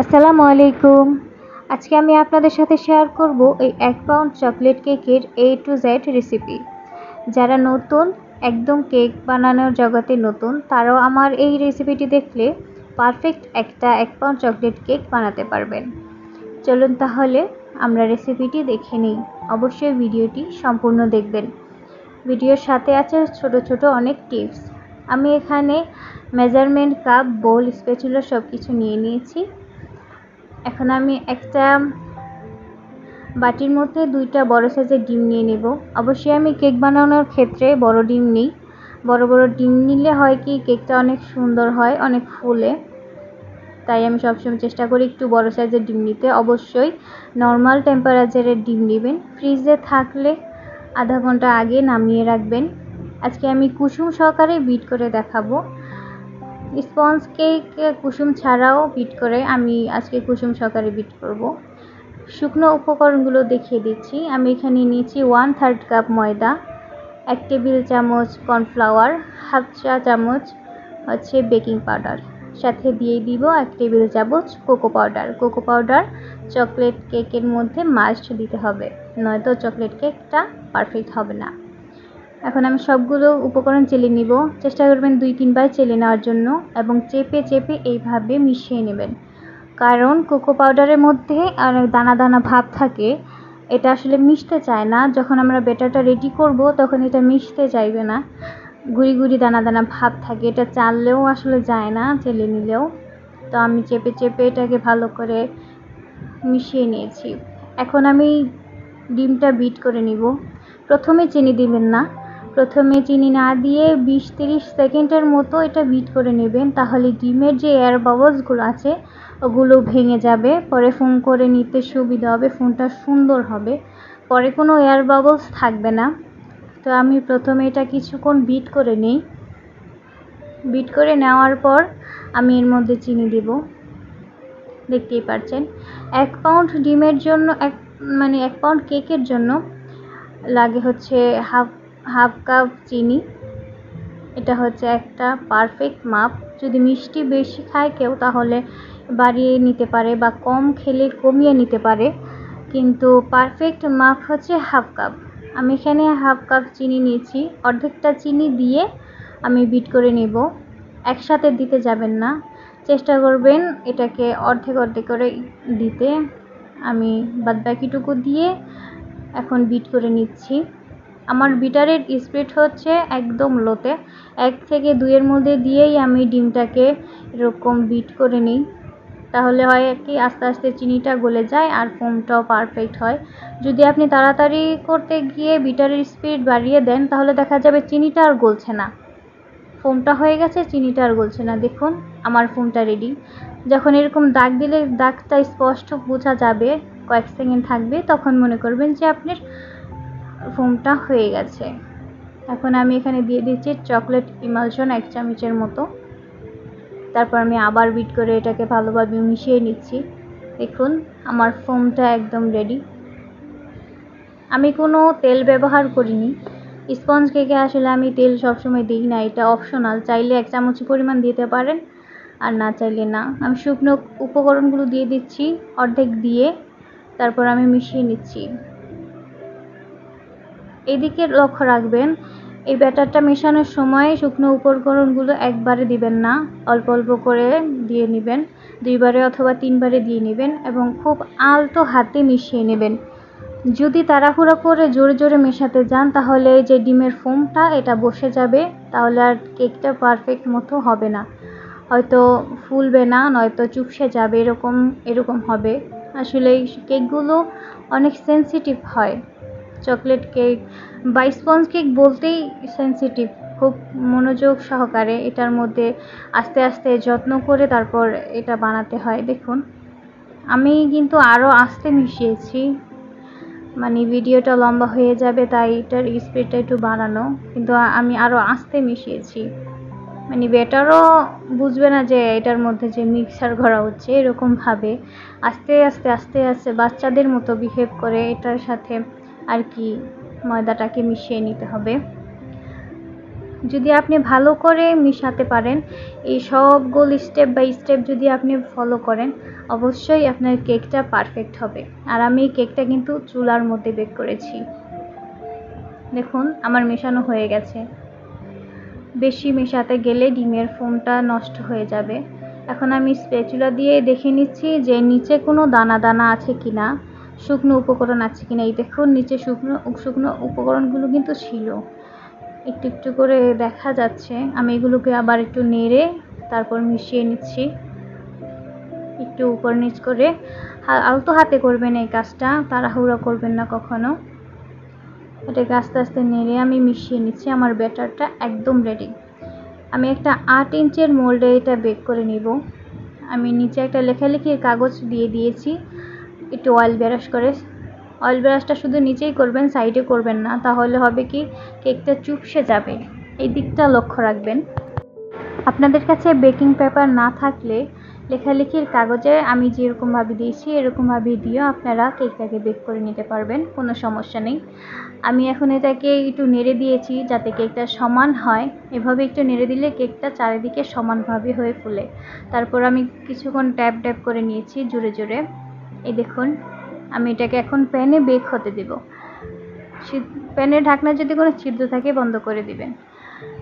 আসসালামু আলাইকুম। আজকে আমি আপনাদের সাথে শেয়ার করব এই 1 পাউন্ড চকলেট কেকের A to Z রেসিপি। যারা নতুন, একদম কেক বানানোর জগতে নতুন, তারাও আমার এই রেসিপিটি দেখলে পারফেক্ট একটা 1 পাউন্ড চকলেট কেক বানাতে পারবেন। চলুন তাহলে আমরা রেসিপিটি দেখে নিই। অবশ্যই ভিডিওটি সম্পূর্ণ দেখবেন। ভিডিওর সাথে আছে ছোট ছোট অনেক টিপস। আমি এখানে মেজারমেন্ট কাপ, বোল, স্প্যাচুলা সব কিছু নিয়ে নিয়েছি। এখন আমি একটা বাটির মধ্যে 2টা বড় সাইজের ডিম নিয়ে নেব। অবশ্যই আমি কেক বানানোর ক্ষেত্রে বড় ডিম নিই। বড় বড় ডিম নিলে হয় কি কেকটা অনেক সুন্দর হয়, অনেক ফুলে। তাই আমি সবসময় চেষ্টা করি একটু বড় সাইজের ডিম নিতে। অবশ্যই নর্মাল টেম্পারেচারের ডিম নেবেন। ফ্রিজে থাকলে আধা ঘন্টা আগে নামিয়ে রাখবেন। আজকে আমি কুসুম সহকারে বিট করে দেখাবো। স্পঞ্জ কেক কুসুম ছাড়াও বিট করে, আমি আজকে কুসুম সহকারে বিট করব। শুকনো উপকরণগুলো দেখিয়ে দিচ্ছি। আমি এখানে নিয়েছি 1/3 কাপ ময়দা, 1 টেবিল চামচ কর্নফ্লাওয়ার, হাফ চা চামচ বেকিং পাউডার, সাথে দিয়ে দিব 1 টেবিল চামচ cocoa powder. Cocoa powder chocolate কেকের মধ্যে মাস্ট দিতে হবে, নয়তো চকলেট কেকটা পারফেক্ট হবে না। এখন আমি সবগুলো উপকরণ চেলে নিব। চেষ্টা করবেন 2-3 বার চেলে নেওয়ার জন্য এবং চেপে চেপে এইভাবে মিশিয়ে নেবেন, কারণ কোকো পাউডারের মধ্যে অনেক দানা দানা ভাব থাকে। এটা আসলে মিশতে চায় না। যখন আমরা ব্যাটারটা রেডি করব তখন এটা মিশতে চাইবে না, গুড়ি গুড়ি দানা দানা ভাব থাকে। এটা চাললেও আসলে যায় না, চেলে নিলেও। তো আমি চেপে চেপে এটাকে ভালো করে মিশিয়ে নিয়েছি। এখন আমি ডিমটা বিট করে নিব। প্রথমে চিনি দিবেন না, প্রথমে চিনি না দিয়ে 20-30 সেকেন্ডের মতো এটা বিট করে নেবেন। তাহলে ডিমের যে এয়ার বাবলসগুলো আছে ওগুলো ভেঙে যাবে, পরে ফোম করে নিতে সুবিধা হবে, ফোমটা সুন্দর হবে, পরে কোনো এয়ার বাবলস থাকবে না। তো আমি প্রথমে এটা কিছুক্ষণ বিট করে নিই। বিট করে নেওয়ার পর আমি এর মধ্যে চিনি দেব। দেখতেই পাচ্ছেন 1 পাউন্ড ডিমের জন্য 1 পাউন্ড কেকের জন্য লাগে হচ্ছে হাফ কাপ চিনি। এটা হচ্ছে একটা পারফেক্ট মাপ। যদি মিষ্টি বেশি খায় কেউ তাহলে বাড়িয়ে নিতে পারে, বা কম খেলে কমিয়ে নিতে পারে, কিন্তু পারফেক্ট মাপ হচ্ছে হাফ কাপ। আমি এখানে হাফ কাপ চিনি নিয়েছি। অর্ধেকটা চিনি দিয়ে আমি বিট করে নেব। একসাথে দিতে যাবেন না, চেষ্টা করবেন এটাকে অর্ধেক অর্ধেক করে দিতে। আমি বাদবাকিটুকু দিয়ে এখন বিট করে নিচ্ছি। আমার বিটারের স্পিড হচ্ছে একদম লোতে, 1 থেকে 2 এর মধ্যে দিয়েই আমি ডিমটাকে এরকম বিট করে নিই। তাহলে হয় কি আস্তে আস্তে চিনিটা গলে যায় আর ফোমটাও পারফেক্ট হয়। যদি আপনি তাড়াতাড়ি করতে গিয়ে বিটারের স্পিড বাড়িয়ে দেন তাহলে দেখা যাবে চিনিটা আর গলছে না, ফোমটা হয়ে গেছে, চিনিটা আর গলছে না। দেখুন আমার ফোমটা রেডি। যখন এরকম দাগ দিলে দাগটা স্পষ্ট বোঝা যাবে, কয়েক সেকেন্ড থাকবে, তখন মনে করবেন যে আপনার ফোমটা হয়ে গেছে। এখন আমি এখানে দিয়ে দিচ্ছি চকলেট ইমালশন 1 চামচের মতো। তারপর আমি আবার বিট করে এটাকে ভালোভাবে মিশিয়ে নিচ্ছি। দেখুন আমার ফোমটা একদম রেডি। আমি কোনো তেল ব্যবহার করিনি। স্পঞ্জ কেকে আসলে আমি তেল সবসময় দিই না, এটা অপশনাল। চাইলে 1 চামচ পরিমাণ দিতে পারেন, আর না চাইলে না। আমি শুকনো উপকরণগুলো দিয়ে দিচ্ছি অর্ধেক দিয়ে, তারপর আমি মিশিয়ে নিচ্ছি। এদিকে লক্ষ্য রাখবেন এই ব্যাটারটা মেশানোর সময় শুকনো উপকরণগুলো একবারে দিবেন না, অল্প অল্প করে দিয়ে নেবেন। 2 বারে অথবা 3 বারে দিয়ে নেবেন এবং খুব আলতো হাতে মিশিয়ে নেবেন। যদি তাড়াহুড়ো করে জোরে জোরে মেশাতে যান তাহলে যে ডিমের ফোমটা এটা বসে যাবে, তাহলে আর কেকটা পারফেক্ট মতো হবে না, হয়তো ফুলবে না, নয়তো চুপসে যাবে, এরকম হবে। আসলে এই কেকগুলো অনেক সেনসিটিভ হয়। চকলেট কেক বা স্পঞ্জ কেক বলতেই সেনসিটিভ, খুব মনোযোগ সহকারে এটার মধ্যে আস্তে আস্তে যত্ন করে তারপর এটা বানাতে হয়। দেখুন আমি কিন্তু আরও আস্তে মিশিয়েছি, মানে ভিডিওটা লম্বা হয়ে যাবে তাই এটার স্পিডটা একটু বাড়ানো, কিন্তু আমি আরও আস্তে মিশিয়েছি। মানে ব্যাটারও বুঝবে না যে এটার মধ্যে যে মিক্সার করা হচ্ছে, এরকমভাবে আস্তে আস্তে আস্তে আস্তে বাচ্চাদের মতো বিহেভ করে এটার সাথে আর কি ময়দাটাকে মিশিয়ে নিতে হবে। যদি আপনি ভালো করে মিশাতে পারেন, এই সবগুলো স্টেপ বাই স্টেপ যদি আপনি ফলো করেন, অবশ্যই আপনার কেকটা পারফেক্ট হবে। আর আমি এই কেকটা কিন্তু চুলার মধ্যে বেক করেছি। দেখুন আমার মেশানো হয়ে গেছে। বেশি মেশাতে গেলে ডিমের ফোমটা নষ্ট হয়ে যাবে। এখন আমি স্প্যাচুলা দিয়ে দেখে নিচ্ছি যে নিচে কোনো দানা দানা আছে কিনা, শুকনো উপকরণ আছে কিনা। এই দেখুন নিচে শুকনো শুকনো উপকরণগুলো কিন্তু ছিল, একটু একটু করে দেখা যাচ্ছে। আমি এগুলোকে আবার একটু নেড়ে তারপর মিশিয়ে নিচ্ছি, একটু উপর নিচ করে। আলতো হাতে করবেন এই কাজটা, তাড়াহুড়ো করবেন না কখনো। এটাকে আস্তে আস্তে নেড়ে আমি মিশিয়ে নিচ্ছি। আমার ব্যাটারটা একদম রেডি। আমি একটা 8 ইঞ্চের মোল্ডে এটা বেক করে নিব। আমি নিচে একটা লেখালেখির কাগজ দিয়ে দিয়েছি, একটু অয়েল ব্রাশ করে। অয়েল ব্রাশটা শুধু নিচেই করবেন, সাইডে করবেন না, তাহলে হবে কি কেকটা চুপসে যাবে। এই দিকটা লক্ষ্য রাখবেন। আপনাদের কাছে বেকিং পেপার না থাকলে লেখালেখির কাগজে আমি যেরকমভাবে দিয়েছি এরকমভাবে দিয়েও আপনারা কেকটাকে বেক করে নিতে পারবেন, কোনো সমস্যা নেই। আমি এখন এটাকে একটু নেড়ে দিয়েছি যাতে কেকটা সমান হয়। এভাবে একটু নেড়ে দিলে কেকটা চারিদিকে সমানভাবে হয়ে ফুলে। তারপর আমি কিছুক্ষণ ট্যাপ ট্যাপ করে নিয়েছি জোরে জোরে। এই দেখুন আমি এটাকে এখন প্যানে বেক হতে দেব। প্যানের ঢাকনা যদি কোনো ছিদ্র থাকে বন্ধ করে দিবেন।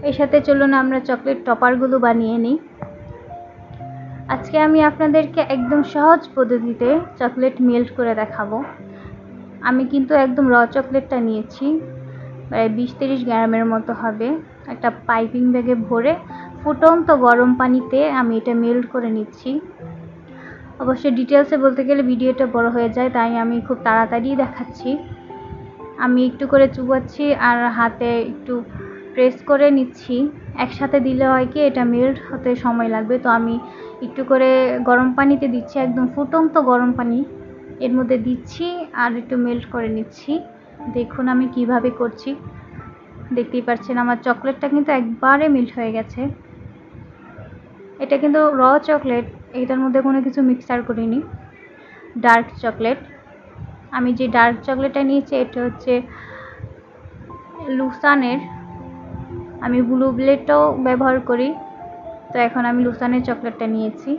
এর সাথে চলুন আমরা চকলেট টপারগুলো বানিয়ে নিই। আজকে আমি আপনাদেরকে একদম সহজ পদ্ধতিতে চকলেট মেল্ট করে দেখাবো। আমি কিন্তু একদম র চকলেটটা নিয়েছি, প্রায় 20-30 গ্রামের মতো হবে। একটা পাইপিং ব্যাগে ভরে ফুটন্ত গরম পানিতে আমি এটা মেল্ট করে নিচ্ছি। অবশ্যই ডিটেলসে বলতে গেলে ভিডিওটা বড় হয়ে যায়, তাই আমি খুব তাড়াতাড়ি দেখাচ্ছি। আমি একটু করে চুবাচ্ছি আর হাতে একটু প্রেস করে নিচ্ছি। একসাথে দিলে হয় কি এটা মেল্ট হতে সময় লাগবে, তো আমি একটু করে গরম পানিতে দিচ্ছি, একদম ফুটন্ত গরম পানি এর মধ্যে দিচ্ছি আর একটু মেল্ট করে নিচ্ছি। দেখুন আমি কিভাবে করছি, দেখতেই পাচ্ছেন আমার চকলেটটা কিন্তু একবারে মেল্ট হয়ে গেছে। এটা কিন্তু র চকলেট, এটার মধ্যে কোনো কিছু মিক্সার করিনি, ডার্ক চকলেট। আমি যে ডার্ক চকলেটটা নিয়েছি এটা হচ্ছে লুসানের। আমি ব্লু ব্লেডটাও ব্যবহার করি, তো এখন আমি লুসানের চকলেটটা নিয়েছি।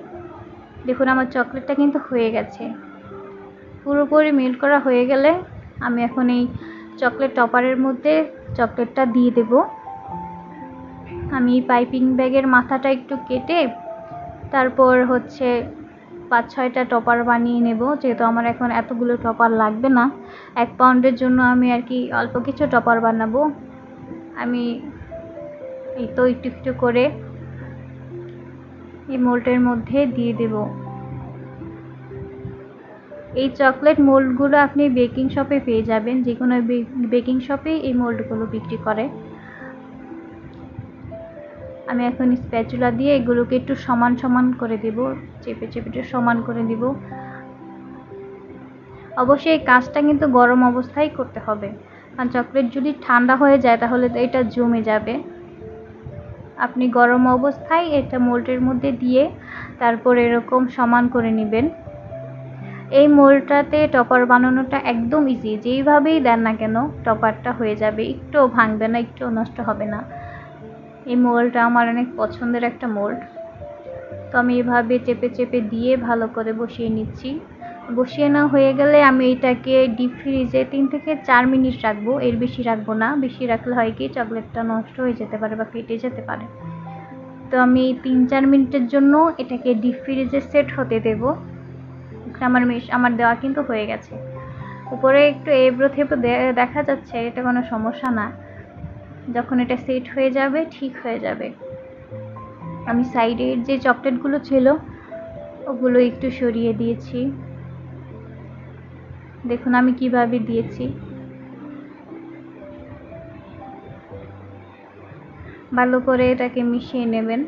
দেখুন আমার চকলেটটা কিন্তু হয়ে গেছে, পুরোপুরি মেল্ট করা হয়ে গেলে আমি এখন এই চকলেট টপারের মধ্যে চকলেটটা দিয়ে দেব। আমি পাইপিং ব্যাগের মাথাটা একটু কেটে তারপর হচ্ছে 5-6টা টপার বানিয়ে নেব, যেহেতু আমার এখন এতগুলো টপার লাগবে না। 1 পাউন্ডের জন্য আমি আর কি অল্প কিছু টপার বানাবো। আমি এই তো একটু একটু করে এই মোল্ডের মধ্যে দিয়ে দেব। এই চকলেট মোল্ডগুলো আপনি বেকিং শপে পেয়ে যাবেন, যে কোনো বেকিং শপে এই মোল্ডগুলো বিক্রি করে। আমি এখন স্প্যাচুলা দিয়ে এগুলোকে একটু সমান সমান করে দেব, চেপে চেপে একটু সমান করে দেব। অবশ্যই এই কাজটা কিন্তু গরম অবস্থায় করতে হবে, কারণ চকলেট যদি ঠান্ডা হয়ে যায় তাহলে তো এটা জমে যাবে। আপনি গরম অবস্থায় এটা মোল্ডের মধ্যে দিয়ে তারপর এরকম সমান করে নেবেন। এই মোল্ডটাতে টপার বানানোটা একদম ইজি, যেইভাবেই দেন না কেন টপারটা হয়ে যাবে, একটুও ভাঙবে না, একটুও নষ্ট হবে না। এই মোল্ডটা আমার অনেক পছন্দের একটা মোল্ড, তো আমি এভাবে চেপে চেপে দিয়ে ভালো করে বসিয়ে নিচ্ছি। বসিয়ে নেওয়া হয়ে গেলে আমি এটাকে ডিপ ফ্রিজে 3 থেকে 4 মিনিট রাখবো, এর বেশি রাখবো না। বেশি রাখলে হয় কি চকলেটটা নষ্ট হয়ে যেতে পারে বা ফেটে যেতে পারে। তো আমি 3-4 মিনিটের জন্য এটাকে ডিপ ফ্রিজে সেট হতে দেব। আমার দেওয়া কিন্তু হয়ে গেছে। উপরে একটু এবড়ো থেবড়ো দেখা যাচ্ছে, এটা কোনো সমস্যা না। যখন এটা সেট হয়ে যাবে ঠিক হয়ে যাবে। আমি সাইডের যে চকলেটগুলো ছিল ওগুলো একটু সরিয়ে দিয়েছি। দেখুন আমি কিভাবে দিয়েছি। ভালো করে এটাকে মিশিয়ে নেবেন।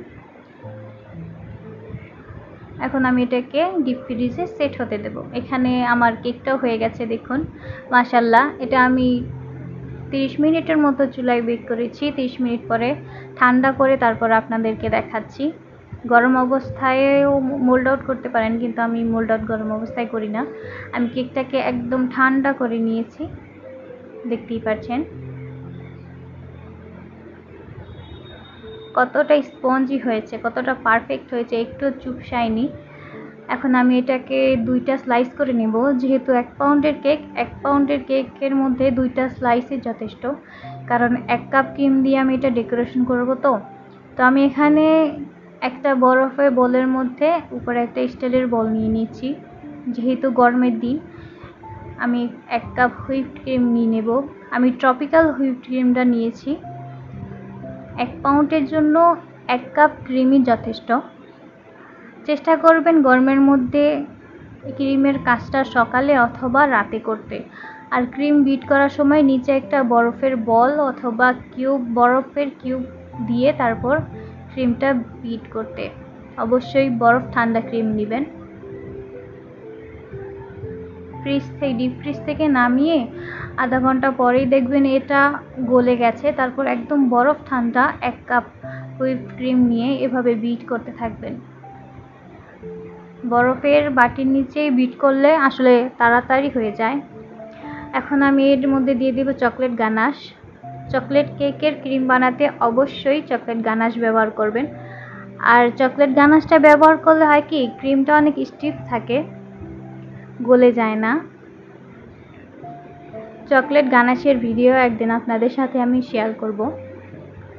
এখন আমি এটাকে ডিপ ফ্রিজে সেট হতে দেব। এখানে আমার কেকটাও হয়ে গেছে দেখুন, মাশাআল্লাহ। এটা আমি 30 মিনিটের মতো চুলায় বেক করেছি। 30 মিনিট পরে ঠান্ডা করে তারপর আপনাদেরকে দেখাচ্ছি। গরম অবস্থায়ও মোল্ড আউট করতে পারেন, কিন্তু আমি মোল্ড আউট গরম অবস্থায় করি না। আমি কেকটাকে একদম ঠান্ডা করে নিয়েছি, দেখতেই পাচ্ছেন। কতটা স্পঞ্জি হয়েছে, কতটা পারফেক্ট হয়েছে, একটু চুপসায়নি। এখন আমি এটাকে 2টা স্লাইস করে নেব। যেহেতু 1 পাউন্ডের কেক, 1 পাউন্ডের কেকের মধ্যে 2টা স্লাইসই যথেষ্ট, কারণ 1 কাপ ক্রিম দিয়ে আমি এটা ডেকোরেশন করব। তো আমি এখানে একটা বরফের বোলের মধ্যে উপরে একটা স্টিলের বল নিয়ে নিচ্ছি। যেহেতু গরমের দিন, আমি 1 কাপ হুইপড ক্রিম নিয়ে নেব। আমি ট্রপিক্যাল হুইপড ক্রিমটা নিয়েছি। 1 পাউন্ডের জন্য 1 কাপ ক্রিমই যথেষ্ট। চেষ্টা করবেন গরমের মধ্যে ক্রিমের কাজটা সকালে অথবা রাতে করতে। আর ক্রিম বিট করার সময় নিচে একটা বরফের বল অথবা বরফের কিউব দিয়ে তারপর ক্রিমটা বিট করতে। অবশ্যই বরফ ঠান্ডা ক্রিম নেবেন। ডিপ ফ্রিজ থেকে নামিয়ে আধা ঘন্টা পরেই দেখবেন এটা গলে গেছে। তারপর একদম বরফ ঠান্ডা 1 কাপ হুইপড ক্রিম নিয়ে এভাবে বিট করতে থাকবেন। বরফের বাটির নিচেই বিট করলে আসলে তাড়াতাড়ি হয়ে যায়। এখন আমি এর মধ্যে দিয়ে দেব চকলেট গানাশ। চকলেট কেকের ক্রিম বানাতে অবশ্যই চকলেট গানাশ ব্যবহার করবেন। আর চকলেট গানাশটা ব্যবহার করলে হয় কি, ক্রিমটা অনেক স্টিফ থাকে, গলে যায় না। চকলেট গানাশের ভিডিও একদিন আপনাদের সাথে আমি শেয়ার করব।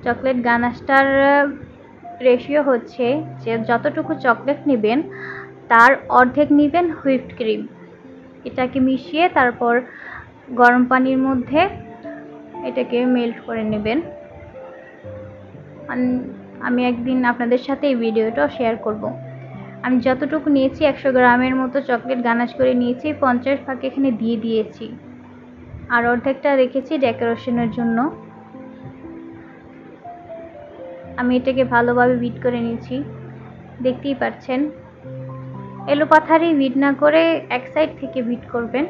চকলেট গানাশটার রেশিও হচ্ছে যে যতটুকু চকলেট নেবেন তার অর্ধেক নেবেন হুইপড ক্রিম। এটাকে মিশিয়ে তারপর গরম পানির মধ্যে এটাকে মেল্ট করে নেবেন। আমি একদিন আপনাদের সাথে এই ভিডিওটা শেয়ার করব। আমি যতটুকু নিয়েছি 100 গ্রামের মতো চকলেট গানাশ করে নিয়েছি, 50 ভাগ এখানে দিয়ে দিয়েছি, আর অর্ধেকটা রেখেছি ডেকোরেশনের জন্য। আমি এটাকে ভালোভাবে বিট করে নিয়েছি, দেখতেই পাচ্ছেন। এলোপাথারি বিট না করে এক সাইড থেকে বিট করবেন।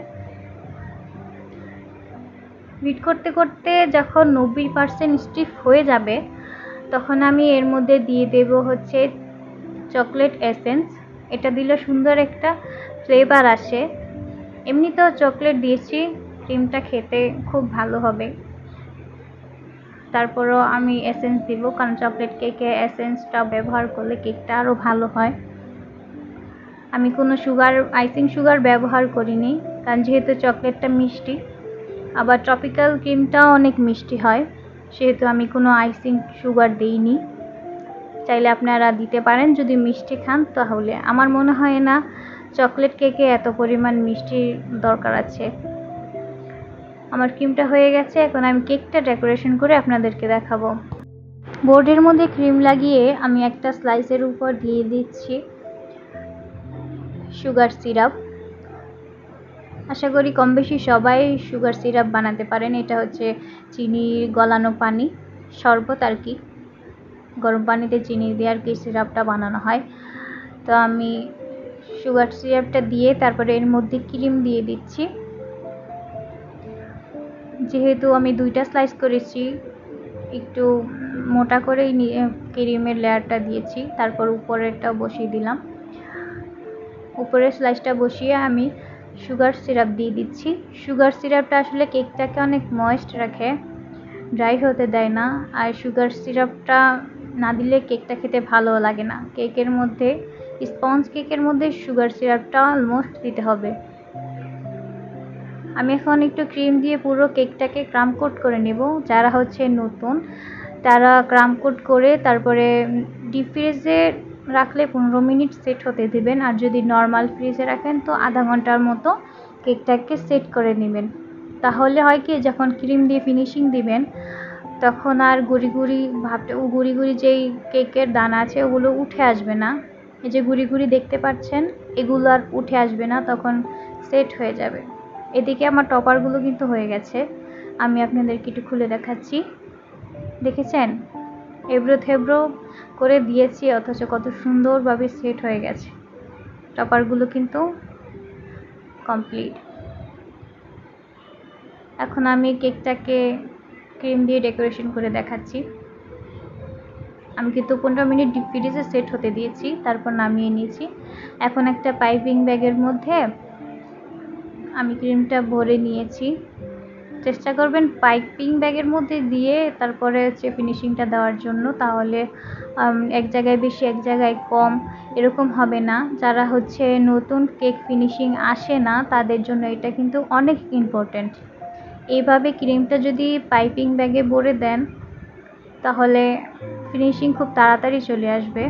বিট করতে করতে যখন 90% স্টিফ হয়ে যাবে তখন আমি এর মধ্যে দিয়ে দেব হচ্ছে চকলেট এসেন্স। এটা দিলে সুন্দর একটা ফ্লেভার আসে। এমনিতেও চকলেট দিয়েছি, ক্রিমটা খেতে খুব ভালো হবে। তারপরও আমি এসেন্স দিব, কারণ চকলেট কেকে এসেন্সটা ব্যবহার করলে কেকটা আরও ভালো হয়। আমি কোনো আইসিং সুগার ব্যবহার করিনি, কারণ যেহেতু চকলেটটা মিষ্টি, আবার ট্রপিক্যাল ক্রিমটাও অনেক মিষ্টি হয়, সেহেতু আমি কোনো আইসিং সুগার দিইনি। চাইলে আপনারা দিতে পারেন যদি মিষ্টি খান। তাহলে আমার মনে হয় না চকলেট কেকে এত পরিমাণ মিষ্টির দরকার আছে। আমার ক্রিমটা হয়ে গেছে, এখন আমি কেকটা ডেকোরেশন করে আপনাদেরকে দেখাবো। বোর্ডের মধ্যে ক্রিম লাগিয়ে আমি একটা স্লাইসের উপর দিয়ে দিচ্ছি সুগার সিরাপ। আশা করি কম বেশি সবাই সুগার সিরাপ বানাতে পারেন। এটা হচ্ছে চিনি গলানো পানি, শরবত আর কি। গরম পানিতে চিনি দিয়ে আর কি সিরাপটা বানানো হয়। তো আমি সুগার সিরাপটা দিয়ে তারপরে এর মধ্যে ক্রিম দিয়ে দিচ্ছি। যেহেতু আমি 2টা স্লাইস করেছি, একটু মোটা করেই ক্রিমের লেয়ারটা দিয়েছি। তারপর উপরেরটাও বসিয়ে দিলাম। উপরের স্লাইসটা বসিয়ে আমি সুগার সিরাপ দিয়ে দিচ্ছি। সুগার সিরাপটা আসলে কেকটাকে অনেক ময়েস্ট রাখে, ড্রাই হতে দেয় না। আর সুগার সিরাপটা না দিলে কেকটা খেতে ভালো লাগে না। কেকের মধ্যে, স্পঞ্জ কেকের মধ্যে সুগার সিরাপটা অলমোস্ট দিতে হবে। আমি এখন একটু ক্রিম দিয়ে পুরো কেকটাকে ক্রাম কোট করে নেব। যারা হচ্ছে নতুন তারা ক্রাম কোট করে তারপরে ডিপ ফ্রিজে রাখলে 15 মিনিট সেট হতে দেবেন। আর যদি নর্মাল ফ্রিজে রাখেন তো আধা ঘন্টার মতো কেকটাকে সেট করে নেবেন। তাহলে হয় কি, যখন ক্রিম দিয়ে ফিনিশিং দিবেন তখন আর গুড়ি গুড়ি যেই কেকের দানা আছে ওগুলো উঠে আসবে না। এই যে গুড়ি গুড়ি দেখতে পাচ্ছেন, এগুলো আর উঠে আসবে না, তখন সেট হয়ে যাবে। এদিকে আমার টপারগুলো কিন্তু হয়ে গেছে, আমি আপনাদেরকে একটু খুলে দেখাচ্ছি। দেখেছেন, এবড়ো থেবড়ো করে দিয়েছি অথচ কত সুন্দরভাবে সেট হয়ে গেছে। টপারগুলো কিন্তু কমপ্লিট। এখন আমি কেকটাকে ক্রিম দিয়ে ডেকোরেশন করে দেখাচ্ছি। আমি কিন্তু 15 মিনিট ডিপ ফ্রিজে সেট হতে দিয়েছি, তারপর নামিয়ে নিয়েছি। এখন একটা পাইপিং ব্যাগের মধ্যে আমি ক্রিমটা ভরে নিয়েছি। চেষ্টা করবেন পাইপিং ব্যাগের মধ্যে দিয়ে তারপরে হচ্ছে ফিনিশিংটা দেওয়ার জন্য, তাহলে এক জায়গায় বেশি এক জায়গায় কম এরকম হবে না। যারা হচ্ছে নতুন কেক ফিনিশিং আসে না তাদের জন্য এটা কিন্তু অনেক ইম্পর্ট্যান্ট। এইভাবে ক্রিমটা যদি পাইপিং ব্যাগে ভরে দেন তাহলে ফিনিশিং খুব তাড়াতাড়ি চলে আসবে।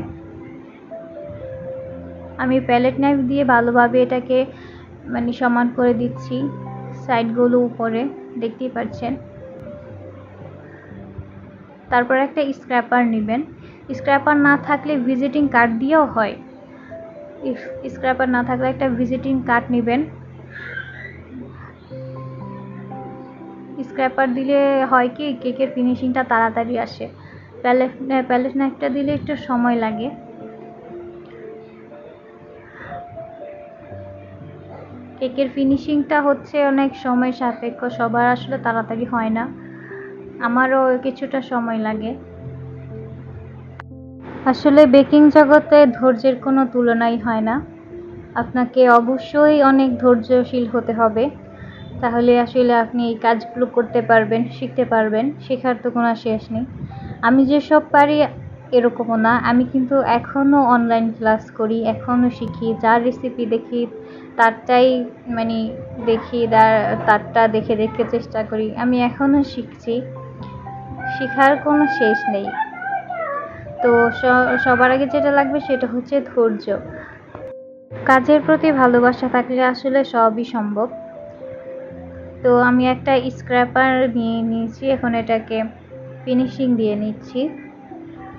আমি প্যালেট নাইফ দিয়ে ভালোভাবে এটাকে মানে সমান করে দিচ্ছি, সাইডগুলো উপরে দেখতেই পাচ্ছেন। তারপর একটা স্ক্র্যাপার নেবেন, স্ক্র্যাপার না থাকলে ভিজিটিং কার্ড দিয়েও হয়। স্ক্র্যাপার না থাকলে একটা ভিজিটিং কার্ড নেবেন, স্ক্র্যাপার দিলে হয় কি কেকের ফিনিশিংটা তাড়াতাড়ি আসে। প্যালেট নাইফটা দিলে একটু সময় লাগে। কেকের ফিনিশিংটা হচ্ছে অনেক সময় সাপেক্ষ, সবার আসলে তাড়াতাড়ি হয় না, আমারও কিছুটা সময় লাগে। আসলে বেকিং জগতে ধৈর্যের কোনো তুলনাই হয় না, আপনাকে অবশ্যই অনেক ধৈর্যশীল হতে হবে, তাহলে আসলে আপনি এই কাজগুলো করতে পারবেন, শিখতে পারবেন। শেখার তো কোনো শেষ নেই। আমি যেসব পারি এরকমও না, আমি কিন্তু এখনও অনলাইন ক্লাস করি, এখনও শিখি, যার রেসিপি দেখি তারটাই মানে দেখি, তারটা দেখে দেখে চেষ্টা করি। আমি এখনও শিখছি, শেখার কোনো শেষ নেই। তো সবার আগে যেটা লাগবে সেটা হচ্ছে ধৈর্য। কাজের প্রতি ভালোবাসা থাকলে আসলে সবই সম্ভব। তো আমি একটা স্ক্র্যাপার নিয়ে নিয়েছি, এখন এটাকে ফিনিশিং দিয়ে নিচ্ছি।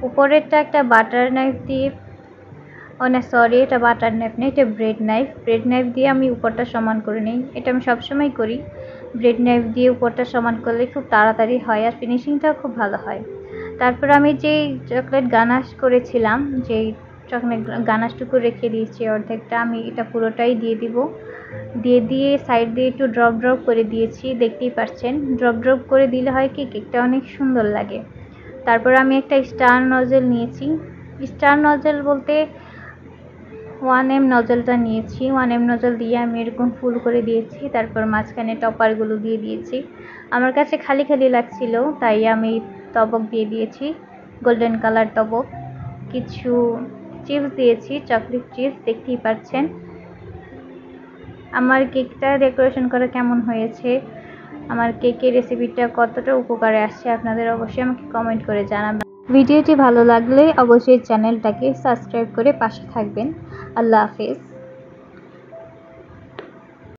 উপরেরটা একটা বাটার নাইফ দিয়ে, সরি এটা বাটার নাইফ না, এটা ব্রেড নাইফ। ব্রেড নাইফ দিয়ে আমি উপরটা সমান করে নিই, এটা আমি সবসময় করি। ব্রেড নাইফ দিয়ে উপরটা সমান করলে খুব তাড়াতাড়ি হয় আর ফিনিশিংটাও খুব ভালো হয়। তারপর আমি যেই চকলেট গানাশ করেছিলাম, যেই চকলেট গানাশটুকু রেখে দিয়েছি অর্ধেকটা, আমি এটা পুরোটাই দিয়ে দিব। দিয়ে সাইড দিয়ে একটু ড্রপ ড্রপ করে দিয়েছি, দেখতেই পাচ্ছেন। ড্রপ ড্রপ করে দিলে হয় কি কেকটা অনেক সুন্দর লাগে। তারপর আমি একটা স্টার নজেল নিয়েছি, স্টার নজেল বলতে 1M নজলটা নিয়েছি। 1M নজল দিয়ে আমি এরকম ফুল করে দিয়েছি, তারপর মাঝখানে টপারগুলো দিয়ে দিয়েছি। আমার কাছে খালি খালি লাগছিল তাই আমি তবক দিয়ে দিয়েছি, গোল্ডেন কালার তবক। কিছু চিপস দিয়েছি, চকলেট চিপস, দেখতেই পাচ্ছেন। আমার কেকটা ডেকোরেশন করা কেমন হয়েছে, আমার কেকের রেসিপিটা কতটা উপকারে আসছে আপনাদের অবশ্যই আমাকে কমেন্ট করে জানাবেন। ভিডিওটি ভালো লাগলে অবশ্যই চ্যানেলটাকে সাবস্ক্রাইব করে পাশে থাকবেন। আল্লাহ হাফেজ।